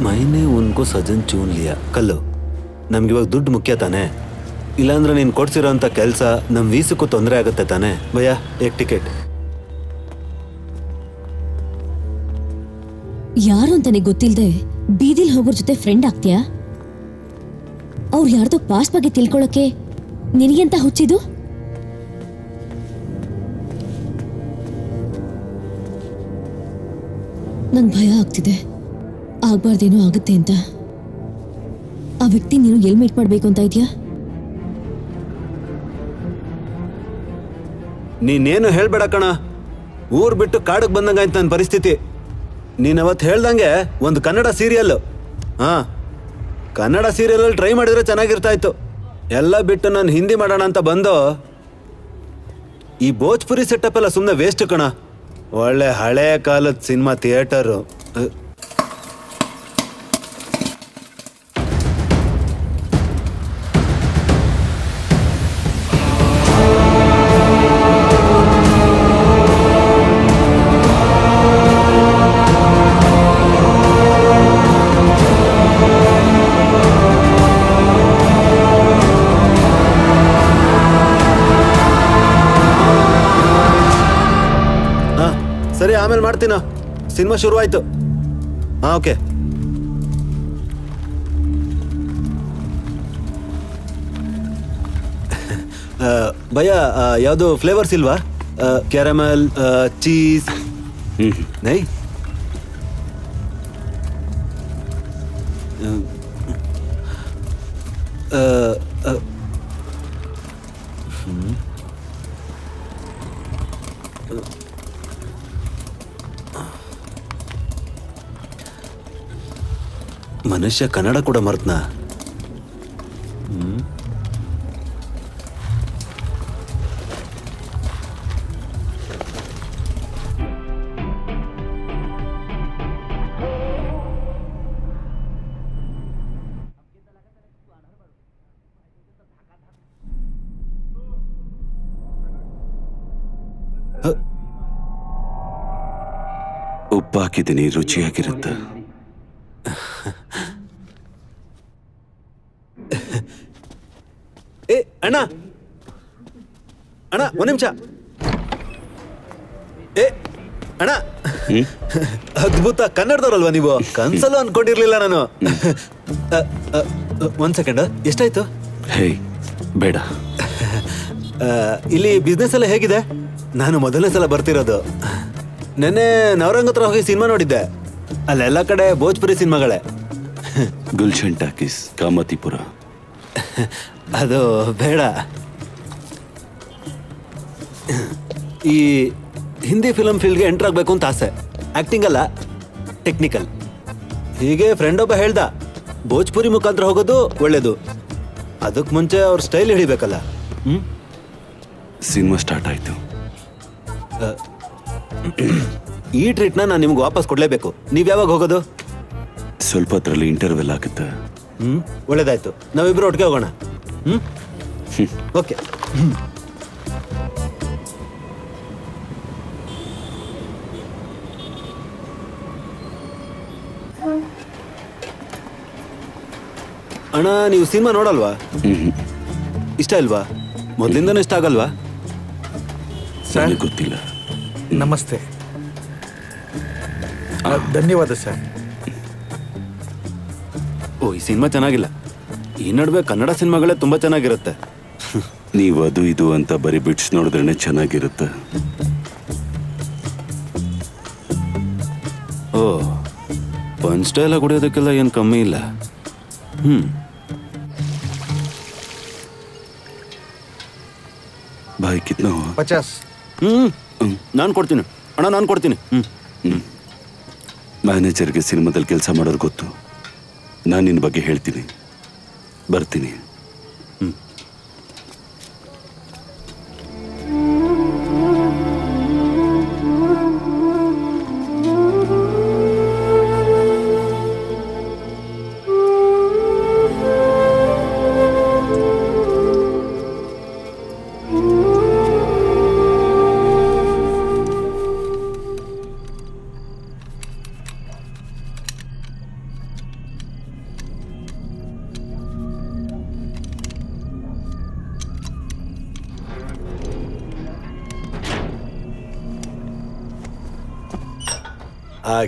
ಮೈನೆ ಉನ್ಕೋ ಸಜನ್ ಚೂನ್ ಲಿಯಾ ಕಲ್ಲು. ನಮ್ಗಿವಾಗ ದುಡ್ಡು ಮುಖ್ಯ ತಾನೆ, ಇಲ್ಲಾಂದ್ರೆ ನೀನು ಕೊಡ್ಸಿರೋ ಅಂತ ಕೆಲಸ ನಮ್ಮ ವೀಸಕ್ಕೂ ತೊಂದರೆ ಆಗುತ್ತೆ ತಾನೆ. ಭಯ್ಯ ಏಕ್ ಟಿಕೆಟ್. ಯಾರು ಅಂತಾನೆ ಗೊತ್ತಿಲ್ಲದೆ ಬೀದಿಲ್ ಹೋಗೋರ್ ಜೊತೆ ಫ್ರೆಂಡ್ ಆಗ್ತೀಯಾ? ಅವ್ರು ಯಾರ್ದೋ ಪಾಸ್ ಬಗ್ಗೆ ತಿಳ್ಕೊಳಕ್ಕೆ ನಿನಗೆಂತ ಹುಚ್ಚಿದು? ನಂಗೆ ಭಯ ಆಗ್ತಿದೆ, ಆಗ್ಬಾರ್ದೇನೋ ಆಗುತ್ತೆ ಅಂತ. ಆ ವ್ಯಕ್ತಿ ನೀನು ಎಲ್ಲಿ ಮೀಟ್ ಮಾಡ್ಬೇಕು ಅಂತ ಇದೆಯಾ? ನೀನೇನು ಹೇಳ್ಬೇಡ ಕಣ, ಊರ್ ಬಿಟ್ಟು ಕಾಡಕ್ಕೆ ಬಂದಂಗಾಯ್ತು ನನ್ನ ಪರಿಸ್ಥಿತಿ. ನೀನು ಅವತ್ತು ಹೇಳ್ದಂಗೆ ಒಂದು ಕನ್ನಡ ಸೀರಿಯಲ್, ಕನ್ನಡ ಸೀರಿಯಲಲ್ಲಿ ಟ್ರೈ ಮಾಡಿದ್ರೆ ಚೆನ್ನಾಗಿರ್ತಾ ಇತ್ತು. ಎಲ್ಲ ಬಿಟ್ಟು ನಾನು ಹಿಂದಿ ಮಾಡೋಣ ಅಂತ ಬಂದು ಈ ಭೋಜ್ಪುರಿ ಸೆಟಪ್ ಎಲ್ಲ ಸುಮ್ಮನೆ ವೇಸ್ಟ್ ಕಣ. ಒಳ್ಳೆ ಹಳೆ ಕಾಲದ ಸಿನಿಮಾ ಥಿಯೇಟರು. ಸರಿ, ಆಮೇಲೆ ಮಾಡ್ತೀನ. ಸಿನಿಮಾ ಶುರುವಾಯ್ತು. ಓಕೆ. ಭಯ್ಯ ಯಾವುದು ಫ್ಲೇವರ್ಸ್ ಇಲ್ವಾ? ಕ್ಯಾರಮಲ್, ಚೀಸ್ ನೈ? ಮನುಷ್ಯ ಕನ್ನಡ ಕೂಡ ಮರ್ತನಾ? ಉಪ್ಪು ಹಾಕಿದ್ದೀನಿ, ರುಚಿಯಾಗಿರುತ್ತೆ. ಅಣ್ಣ ಅಣ್ಣ ಒಂದ್ ನಿಮಿಷ. ಅಣ್ಣ, ಅದ್ಭುತ, ಕನ್ನಡದವ್ರಲ್ವಾ ನೀವು? ಕನ್ಸಲ್ಲೂ ಅನ್ಕೊಂಡಿರ್ಲಿಲ್ಲ ನಾನು. ಒಂದ್ ಸೆಕೆಂಡ್, ಎಷ್ಟಾಯ್ತು? ಹೇ ಬೇಡ. ಇಲ್ಲಿ ಬಿಸ್ನೆಸ್ ಎಲ್ಲ ಹೇಗಿದೆ? ನಾನು ಮೊದಲನೇ ಸಲ ಬರ್ತಿರೋದು. ನೆನ್ನೆ ನವರಂಗ್ ಹತ್ರ ಹೋಗಿ ಸಿನಿಮಾ ನೋಡಿದ್ದೆ. ಅಲ್ಲೆಲ್ಲ ಕಡೆ ಭೋಜ್ಪುರಿ ಸಿನಿಮಾಗಳೇ. ಗುಲ್ಶನ್ ಟಾಕೀಸ್, ಕಾಮತಿಪುರ. ಅದು ಬೇಡ. ಈ ಹಿಂದಿ ಫಿಲಮ್ ಫೀಲ್ಡ್ಗೆ ಎಂಟರ್ ಆಗಬೇಕು ಅಂತ ಆಸೆ. ಆಕ್ಟಿಂಗ್ ಅಲ್ಲ, ಟೆಕ್ನಿಕಲ್. ಹೀಗೆ ಫ್ರೆಂಡ್ ಒಬ್ಬ ಹೇಳ್ದ, ಭೋಜ್ಪುರಿ ಮುಖಾಂತರ ಹೋಗೋದು ಒಳ್ಳೇದು. ಅದಕ್ಕೆ ಮುಂಚೆ ಅವ್ರ ಸ್ಟೈಲ್ ಹಿಡಿಬೇಕಲ್ಲ. ಸಿನಿಮಾ ಸ್ಟಾರ್ಟ್ ಆಯ್ತು. ಈ ಟ್ರೀಟ್ನ ನಾನು ನಿಮ್ಗೆ ವಾಪಸ್ ಕೊಡ್ಲೇಬೇಕು. ನೀವ್ ಯಾವಾಗ ಹೋಗೋದು? ಸ್ವಲ್ಪ ಹೊತ್ತರಲ್ಲಿ ಇಂಟರ್ವೆಲ್ ಆಗುತ್ತೆ. ಒಳ್ಳೇದಾಯ್ತು, ನಾವಿಬ್ರು ಒಟ್ಟಿಗೆ ಹೋಗೋಣ. ಓಕೆ. ಅಣ್ಣ, ನೀವು ಸಿನಿಮಾ ನೋಡಲ್ವಾ? ಇಷ್ಟ ಇಲ್ವಾ? ಮೊದಲಿಂದನೂ ಇಷ್ಟ ಆಗಲ್ವಾ? ಸರ್ ಗೊತ್ತಿಲ್ಲ. ನಮಸ್ತೆ. ಧನ್ಯವಾದ ಸರ್. ಈ ಸಿನಿಮಾ ಚೆನ್ನಾಗಿಲ್ಲ. ಈ ನಡುವೆ ಕನ್ನಡ ಸಿನಿಮಾಗಳೇ ತುಂಬಾ ಚೆನ್ನಾಗಿರುತ್ತೆ. ನೀವು ಅದು ಇದು ಅಂತ ಬರೀ ಬಿಟ್ಸ್ ನೋಡಿದ್ರೇನೆ ಚೆನ್ನಾಗಿರುತ್ತೆ. ಓ, ಪಂಚ್ ಸ್ಟೈಲ್ ಕುಡಿಯೋದಕ್ಕೆಲ್ಲ ಏನು ಕಮ್ಮಿ ಇಲ್ಲ. ಭಾಯ್ ಕಿತ್ನಾ? 50. ನಾನು ಕೊಡ್ತೀನಿ ಅಣ್ಣ, ನಾನು ಕೊಡ್ತೀನಿ. ಮ್ಯಾನೇಜರ್ಗೆ ಸಿನಿಮಾದಲ್ಲಿ ಕೆಲಸ ಮಾಡೋರು ಗೊತ್ತು. ನಾನು ನಿನ್ನ ಬಗ್ಗೆ ಹೇಳ್ತೀನಿ. ಬರ್ತೀನಿ.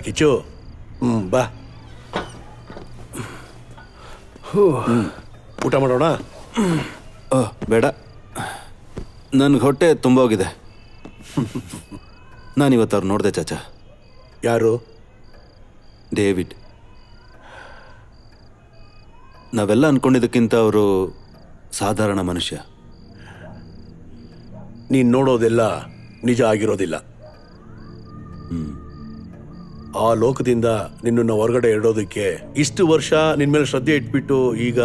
ಕಿಚ್ಚು ಬಾ ಊಟ ಮಾಡೋಣ. ಬೇಡ, ನನ್ಗೆ ಹೊಟ್ಟೆ ತುಂಬ ಹೋಗಿದೆ. ನಾನಿವತ್ತು ಅವ್ರು ನೋಡಿದೆ ಚಾಚಾ. ಯಾರು? ಡೇವಿಡ್. ನಾವೆಲ್ಲ ಅನ್ಕೊಂಡಿದ್ದಕ್ಕಿಂತ ಅವರು ಸಾಧಾರಣ ಮನುಷ್ಯ. ನೀನ್ ನೋಡೋದೆಲ್ಲ ನಿಜ ಆಗಿರೋದಿಲ್ಲ. ಆ ಲೋಕದಿಂದ ನಿನ್ನನ್ನು ಹೊರಗಡೆ ಇಡೋದಕ್ಕೆ ಇಷ್ಟು ವರ್ಷ ನಿನ್ ಮೇಲೆ ಶ್ರದ್ಧೆ ಇಟ್ಬಿಟ್ಟು ಈಗ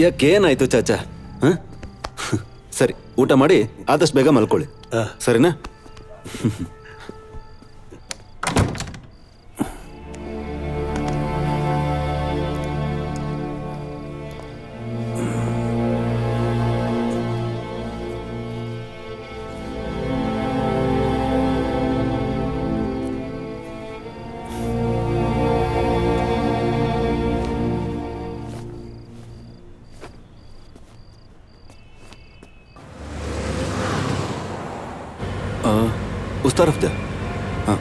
ಯಾಕೇನಾಯ್ತು ಚಾಚಾ? ಸರಿ, ಊಟ ಮಾಡಿ ಆದಷ್ಟು ಬೇಗ ಮಲ್ಕೊಳ್ಳಿ, ಸರಿನಾ? उस तरफ जा. हाँ.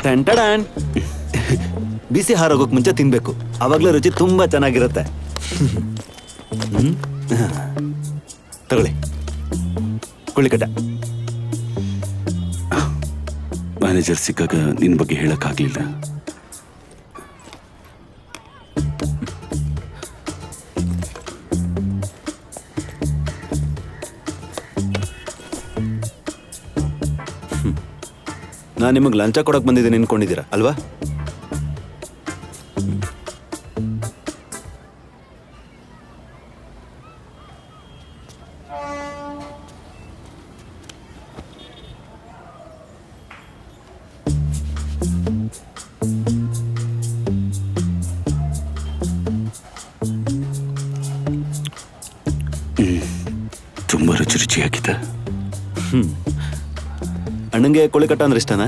ಟಂಟಡಾನ್. ಬಿಸಿ ಹಾರೋಗೋಕ್ ಮುಂಚೆ ತಿನ್ಬೇಕು, ಅವಾಗ್ಲೇ ರುಚಿ ತುಂಬಾ ಚೆನ್ನಾಗಿರುತ್ತೆ. ತಗೊಳ್ಳಿ, ಕುಳ್ಳಿಕಟ. ಮ್ಯಾನೇಜರ್ ಸಿಕ್ಕಾಗ ನಿನ್ನ ಬಗ್ಗೆ ಹೇಳಕ್ಕಾಗ್ಲಿಲ್ಲ. ನಾನು ನಿಮಗೆ ಲಂಚ ಕೊಡಕ್ ಬಂದಿದ್ದೀನಿ ಅನ್ಕೊಂಡಿದ್ದೀರಾ ಅಲ್ವಾ? ತುಂಬಾ ರುಚಿಯಾಗಿದೆ. ಅಣ್ಣಂಗೆ ಕೋಳಿಕಟ್ಟ ಅಂದ್ರೆ ಇಷ್ಟನಾ?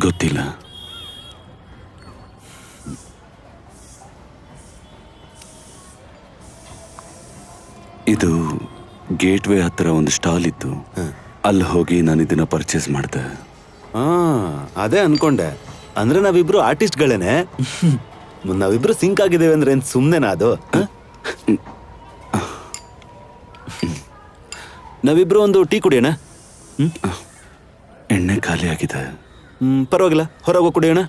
ಗೊತ್ತಿಲ್ಲ. ಇದು ಗೇಟ್ವೇ ಹತ್ರ ಒಂದು ಸ್ಟಾಲ್ ಇತ್ತು, ಅಲ್ಲಿ ಹೋಗಿ ನಾನು ಇದನ್ನ ಪರ್ಚೇಸ್ ಮಾಡಿದೆ. ಅದೇ ಅನ್ಕೊಂಡೆ. ಅಂದ್ರೆ ನಾವಿಬ್ರು ಆರ್ಟಿಸ್ಟ್ಗಳೇನೆ. ನಾವಿಬ್ರು ಸಿಂಕ್ ಆಗಿದ್ದೇವೆ ಅಂದ್ರೆ ಏನ್ ಸುಮ್ನೆನಾ ಅದು? ನಾವಿಬ್ರು ಒಂದು ಟೀ ಕುಡಿಯೋಣ. ಎಣ್ಣೆ ಖಾಲಿ ಆಗಿದೆ. ಪರವಾಗಿಲ್ಲ, ಹೊರಗೆ ಕುಡಿಯೋಣ.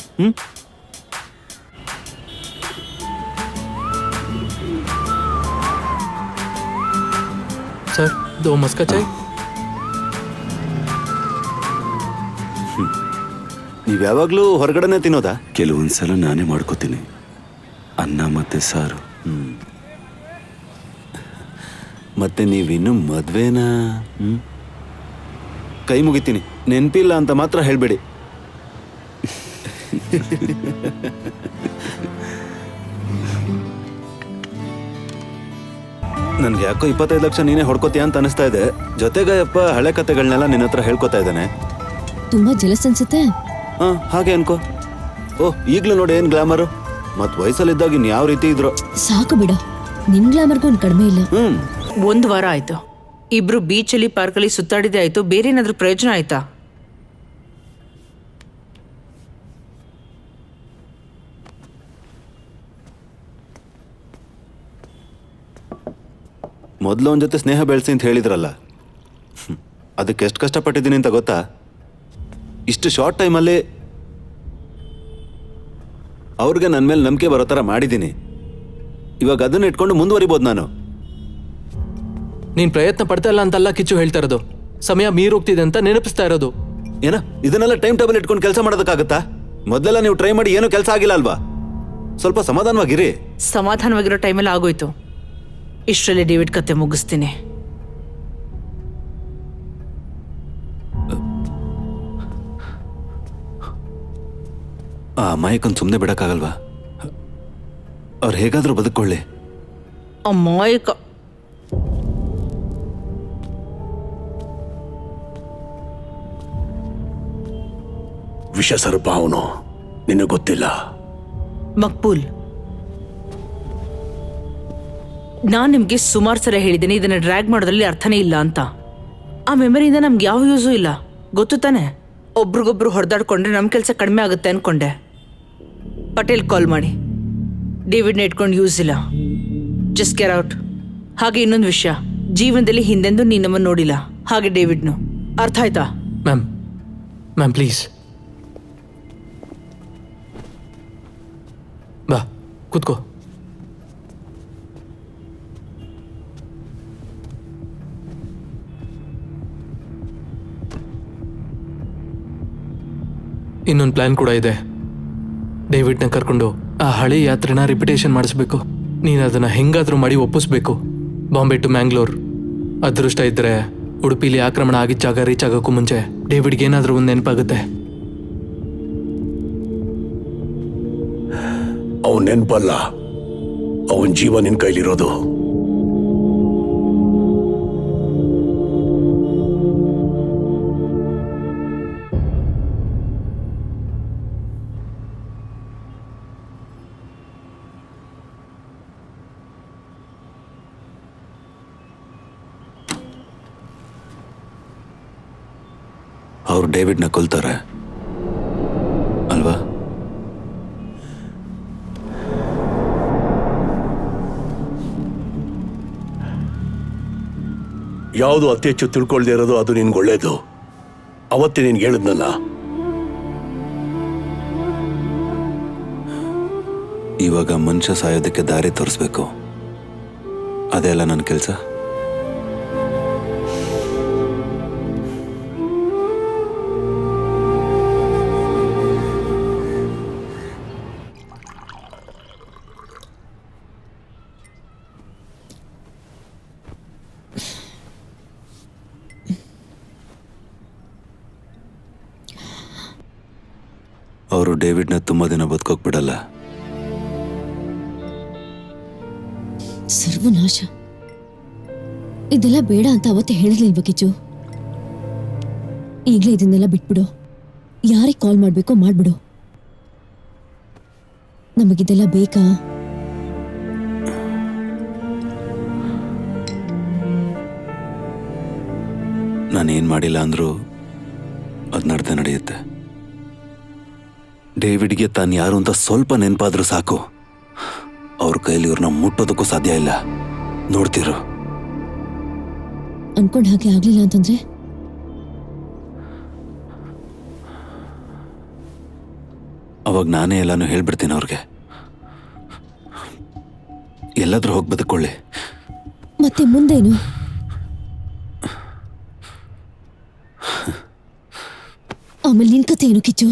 सर 2 मस्का चाय. ನೀವ್ ಯಾವಾಗ್ಲೂ ಹೊರಗಡೆನೆ ತಿನ್ನೋದಾ? ಕೆಲವೊಂದ್ಸಲ ನಾನೇ ಮಾಡ್ಕೋತೀನಿ, ಅನ್ನ ಮತ್ತೆ ಸಾರು. ಮತ್ತೆ ನೀವಿನ್ನು ಮದ್ವೆನಾ? ಕೈ ಮುಗಿತೀನಿ, ನೆನ್ಪಿಲ್ಲ ಅಂತ ಮಾತ್ರ ಹೇಳ್ಬೇಡಿ. ನನ್ಗೆ ಯಾಕೋ 25 ಲಕ್ಷ ನೀನೇ ಹೊಡ್ಕೋತೀಯ ಅಂತ ಅನಿಸ್ತಾ ಇದೆ. ಜೊತೆಗೆ ಅಪ್ಪ ಹಳೆ ಕತೆಗಳನ್ನೆಲ್ಲ ನಿನ್ನ ಹತ್ರ ಹೇಳ್ಕೊತಾ ಇದ್ದಾನೆ. ತುಂಬಾ ಜಲಸ್ ಅನ್ಸುತ್ತೆ. ಹಾಗೆ ಅನ್ಕೋ. ಓಹ್, ಈಗ್ಲೂ ನೋಡಿ ಏನ್ ಗ್ಲಾಮರು. ಮತ್ ವಯಸ್ಸಲ್ಲಿದ್ದಾಗ ಇನ್ ಯಾವ ರೀತಿ ಇದ್ರು. ಸಾಕು ಬಿಡು, ನಿನ್ ಗ್ಲಾಮರ್ಗೂ ಒಂದು ಕಡಿಮೆ ಇಲ್ಲ. 1 ವಾರ ಆಯ್ತು, ಇಬ್ರು ಬೀಚಲ್ಲಿ ಪಾರ್ಕಲ್ಲಿ ಸುತ್ತಾಡಿದೆ ಆಯ್ತು, ಬೇರೆ ಏನಾದ್ರೂ ಪ್ರಯೋಜನ ಆಯ್ತಾ? ಮೊದ್ಲು ಅವನ ಜೊತೆ ಸ್ನೇಹ ಬೆಳೆಸಿ ಅಂತ ಹೇಳಿದ್ರಲ್ಲ, ಅದಕ್ಕೆ ಎಷ್ಟು ಕಷ್ಟಪಟ್ಟಿದ್ದೀನಿ ಅಂತ ಗೊತ್ತಾ? ಇಷ್ಟು ಶಾರ್ಟ್ ಟೈಮಲ್ಲಿ ಅವ್ರಿಗೆ ನನ್ನ ಮೇಲೆ ನಂಬಿಕೆ ಬರೋ ಥರ ಮಾಡಿದ್ದೀನಿ. ಇವಾಗ ಅದನ್ನ ಇಟ್ಕೊಂಡು ಮುಂದುವರಿಬೋದು ನಾನು. ನೀನ್ ಪ್ರಯತ್ನ ಪಡ್ತಾ ಇಲ್ಲ ಅಂತಲ್ಲ ಕಿಚ್ಚು ಹೇಳ್ತಾ ಇರೋದು. ಸಮಯ ಮೀರೋಗ್ತಿದೆ ಅಂತ ನೆನಪಿಸ್ತಾ ಇರೋದು. ಏನ ಇದನ್ನೆಲ್ಲ ಟೈಮ್ ಟೇಬಲ್ ಇಟ್ಕೊಂಡು ಕೆಲಸ ಮಾಡೋದಕ್ಕಾಗತ್ತಾ? ಮೊದಲೆಲ್ಲ ನೀವು ಟ್ರೈ ಮಾಡಿ ಏನೂ ಕೆಲಸ ಆಗಿಲ್ಲ ಅಲ್ವಾ? ಸ್ವಲ್ಪ ಸಮಾಧಾನವಾಗಿರಿ. ಸಮಾಧಾನವಾಗಿರೋ ಟೈಮಲ್ಲಿ ಆಗೋಯ್ತು. ಇಷ್ಟರಲ್ಲಿ ಡೇವಿಡ್ ಕತೆ ಮುಗಿಸ್ತೀನಿ. ಆ ಅಮಾಯಕನ್ ಸುಮ್ಮನೆ ಬಿಡಕ್ಕಾಗಲ್ವಾ? ಅವ್ರು ಹೇಗಾದ್ರೂ ಬದುಕೊಳ್ಳಿ. ಅಮಾಯಕ. ವಿಷ ಸರ್ಪ ಅವನು, ನಿನಗೆ ಗೊತ್ತಿಲ್ಲ. ಮಕ್ಬೂಲ್, ನಾನ್ ನಿಮ್ಗೆ ಸುಮಾರು ಸಲ ಹೇಳಿದ್ದೀನಿ ಇದನ್ನ ಡ್ರ್ಯಾಗ್ ಮಾಡೋದ್ರಲ್ಲಿ ಅರ್ಥನೇ ಇಲ್ಲ ಅಂತ. ಆ ಮೆಮರಿಯಿಂದ ನಮ್ಗೆ ಯಾವ ಯೂಸು ಇಲ್ಲ, ಗೊತ್ತು ತಾನೆ? ಒಬ್ರಿಗೊಬ್ರು ಹೊಡೆದಾಡ್ಕೊಂಡ್ರೆ ನಮ್ ಕೆಲಸ ಕಡಿಮೆ ಆಗುತ್ತೆ ಅನ್ಕೊಂಡೆ. ಪಟೇಲ್ ಕಾಲ್ ಮಾಡಿ, ಡೇವಿಡ್ನ ಇಟ್ಕೊಂಡು ಯೂಸ್ ಇಲ್ಲ, ಜಸ್ಟ್ ಗೆಟ್ ಔಟ್. ಹಾಗೆ ಇನ್ನೊಂದು ವಿಷಯ, ಜೀವನದಲ್ಲಿ ಹಿಂದೆಂದು ನೀನ್ ನಮ್ಮನ್ನು ನೋಡಿಲ್ಲ, ಹಾಗೆ ಡೇವಿಡ್ನು. ಅರ್ಥ ಆಯ್ತಾ? ಮ್ಯಾಮ್ ಪ್ಲೀಸ್ ಬಾ ಕೂತ್ಕೋ. ಇನ್ನೊಂದು ಪ್ಲಾನ್ ಕೂಡ ಇದೆ. ಡೇವಿಡ್ನ ಕರ್ಕೊಂಡು ಆ ಹಳೆ ಯಾತ್ರೆನ ರಿಪಿಟೇಷನ್ ಮಾಡಿಸ್ಬೇಕು. ನೀನು ಅದನ್ನ ಹೆಂಗಾದ್ರೂ ಮಾಡಿ ಒಪ್ಪಿಸ್ಬೇಕು. ಬಾಂಬೆ ಟು ಮ್ಯಾಂಗ್ಳೂರ್. ಅದೃಷ್ಟ ಇದ್ರೆ ಉಡುಪಿಲಿ ಆಕ್ರಮಣ ಆಗಿದ್ದ ಜಾಗ ರೀಚ್ ಆಗೋಕ್ಕೂ ಮುಂಚೆ ಡೇವಿಡ್ಗೆ ಏನಾದ್ರೂ ಒಂದು ನೆನಪಾಗುತ್ತೆ. ಅವನ್ ನೆನಪಲ್ಲ, ಅವನ್ ಜೀವ ನಿನ್ ಕೈಲಿರೋದು. ಅವ್ರು ಡೇವಿಡ್ನ ಕೊಲ್ತಾರೆ ಅಲ್ವಾ? ಯಾವುದು ಅತಿ ಹೆಚ್ಚು ತಿಳ್ಕೊಳ್ದೇ ಇರೋದು ಅದು ನಿನ್ಗೆ ಒಳ್ಳೇದು. ಅವತ್ತೇ ನಿನ್ಗೆ ಹೇಳಿದ್ನಲ್ಲ, ಇವಾಗ ಮನುಷ್ಯ ಸಾಯೋದಕ್ಕೆ ದಾರಿ ತೋರಿಸ್ಬೇಕು. ಅದೆಲ್ಲ ನನ್ನ ಕೆಲಸ. ಅವರು ಡೇವಿಡ್ನ ತುಂಬಾ ದಿನ ಬದುಕೋಕ್ ಬಿಡಲ್ಲ. ಸರ್ವನಾಶ. ಇದೆಲ್ಲ ಬೇಡ ಅಂತ ಅವತ್ತೇ ಹೇಳಿರ್ಲಿಲ್ವ ಕಿಚ್ಚು? ಈಗಲೇ ಇದನ್ನೆಲ್ಲ ಬಿಟ್ಬಿಡು. ಯಾರಿಗೆ ಕಾಲ್ ಮಾಡ್ಬೇಕೋ ಮಾಡ್ಬಿಡು. ನಮಗಿದೆಲ್ಲ ಬೇಕಾ? ನಾನೇನ್ ಮಾಡಿಲ್ಲ ಅಂದ್ರೂ ಅದು ನಡ್ದೆ ನಡೆಯುತ್ತೆ. ಡೇವಿಡ್ಗೆ ತಾನು ಯಾರು ಅಂತ ಸ್ವಲ್ಪ ನೆನಪಾದ್ರೂ ಸಾಕು, ಅವ್ರ ಕೈಲಿ ಇವ್ರನ್ನ ಮುಟ್ಟೋದಕ್ಕೂ ಸಾಧ್ಯ ಇಲ್ಲ. ನೋಡ್ತಿರು. ಅನ್ಕೊಂಡ್ ಹಾಗೆ ಆಗ್ಲಿಲ್ಲ ಅಂತಂದ್ರೆ ಅವಾಗ ನಾನೇ ಎಲ್ಲಾನು ಹೇಳ್ಬಿಡ್ತೀನಿ ಅವ್ರಿಗೆ. ಎಲ್ಲಾದ್ರೂ ಹೋಗಿ ಬದುಕೊಳ್ಳಿ. ಮತ್ತೆ ಮುಂದೇನು? ಆಮೇಲೆ ನಿನ್ ಕತೆ ಏನು ಕಿಚ್ಚು?